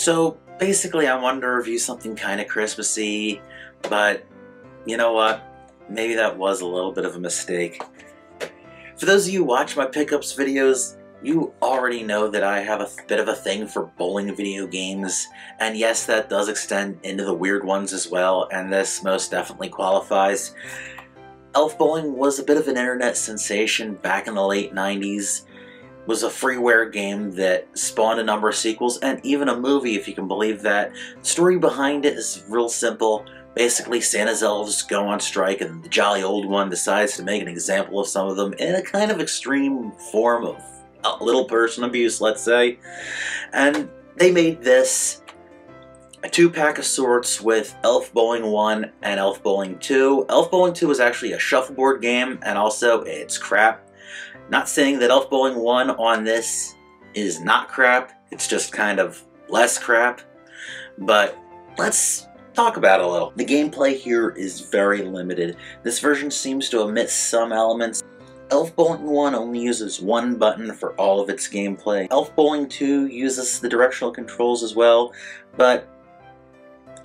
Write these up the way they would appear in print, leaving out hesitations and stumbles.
So basically I wanted to review something kind of Christmassy, but you know what? Maybe that was a little bit of a mistake. For those of you who watch my pickups videos, you already know that I have a bit of a thing for bowling video games, and yes, that does extend into the weird ones as well, and this most definitely qualifies. Elf Bowling was a bit of an internet sensation back in the late 90s. It was a freeware game that spawned a number of sequels, and even a movie, if you can believe that. The story behind it is real simple. Basically, Santa's elves go on strike, and the jolly old one decides to make an example of some of them in a kind of extreme form of little person abuse, let's say. And they made this a two-pack of sorts with Elf Bowling 1 and Elf Bowling 2. Elf Bowling 2 is actually a shuffleboard game, and also it's crap. Not saying that Elf Bowling 1 on this is not crap, it's just kind of less crap, but let's talk about it a little. The gameplay here is very limited. This version seems to omit some elements. Elf Bowling 1 only uses one button for all of its gameplay. Elf Bowling 2 uses the directional controls as well, but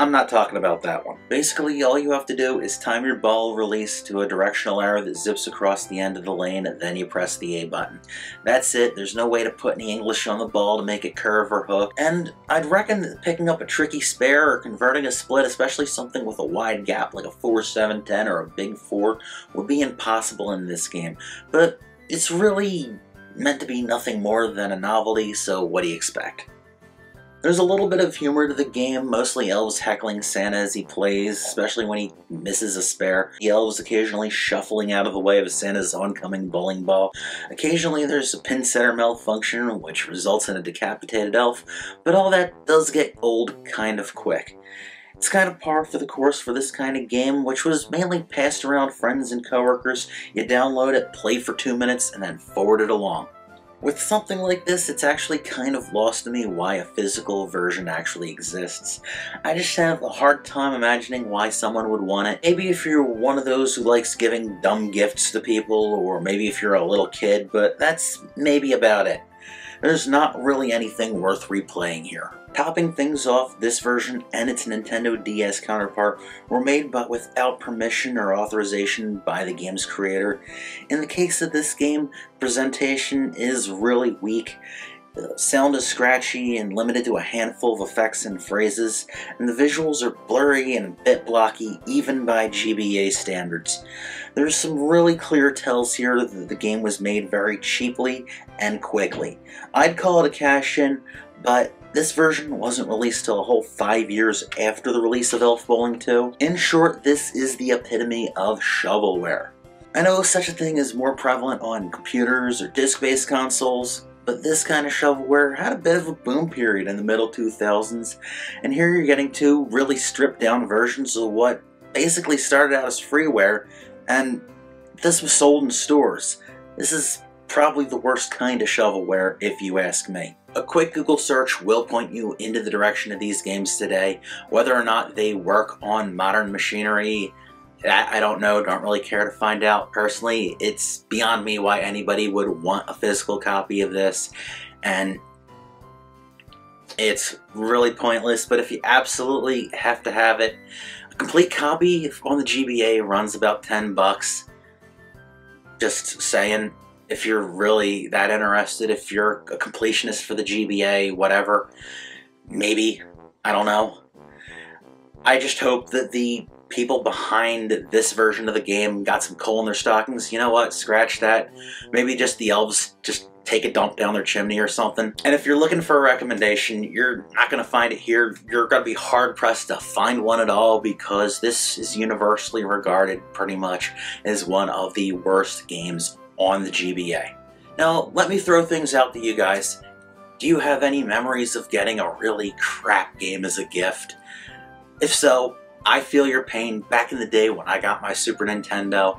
I'm not talking about that one. Basically, all you have to do is time your ball release to a directional arrow that zips across the end of the lane, and then you press the A button. That's it. There's no way to put any English on the ball to make it curve or hook. And I'd reckon that picking up a tricky spare or converting a split, especially something with a wide gap like a 4-7-10 or a big 4, would be impossible in this game. But it's really meant to be nothing more than a novelty, so what do you expect? There's a little bit of humor to the game, mostly elves heckling Santa as he plays, especially when he misses a spare. The elves occasionally shuffling out of the way of Santa's oncoming bowling ball. Occasionally there's a pin setter malfunction, which results in a decapitated elf, but all that does get old kind of quick. It's kind of par for the course for this kind of game, which was mainly passed around friends and coworkers. You download it, play for 2 minutes, and then forward it along. With something like this, it's actually kind of lost to me why a physical version actually exists. I just have a hard time imagining why someone would want it. Maybe if you're one of those who likes giving dumb gifts to people, or maybe if you're a little kid, but that's maybe about it. There's not really anything worth replaying here. Topping things off, this version and its Nintendo DS counterpart were made but without permission or authorization by the game's creator. In the case of this game, presentation is really weak. The sound is scratchy and limited to a handful of effects and phrases, and the visuals are blurry and a bit blocky even by GBA standards. There's some really clear tells here that the game was made very cheaply and quickly. I'd call it a cash-in, but this version wasn't released till a whole 5 years after the release of Elf Bowling 2. In short, this is the epitome of shovelware. I know such a thing is more prevalent on computers or disc-based consoles, but this kind of shovelware had a bit of a boom period in the middle 2000s, and here you're getting two really stripped down versions of what basically started out as freeware, and this was sold in stores. This is probably the worst kind of shovelware, if you ask me. A quick Google search will point you into the direction of these games today. Whether or not they work on modern machinery, I don't know, don't really care to find out. Personally, it's beyond me why anybody would want a physical copy of this, and it's really pointless, but if you absolutely have to have it, a complete copy on the GBA runs about 10 bucks. Just saying, if you're really that interested, if you're a completionist for the GBA, whatever, maybe, I don't know. I just hope that the people behind this version of the game got some coal in their stockings. You know what? Scratch that. Maybe just the elves just take a dump down their chimney or something. And if you're looking for a recommendation, you're not going to find it here. You're going to be hard-pressed to find one at all, because this is universally regarded pretty much as one of the worst games on the GBA. Now, let me throw things out to you guys. Do you have any memories of getting a really crap game as a gift? If so, I feel your pain. Back in the day when I got my Super Nintendo,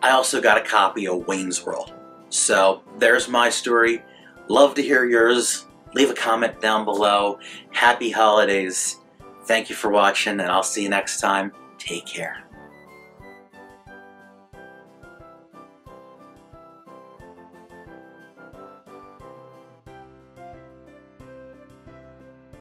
I also got a copy of Wayne's World. So, there's my story. Love to hear yours. Leave a comment down below. Happy holidays. Thank you for watching, and I'll see you next time. Take care.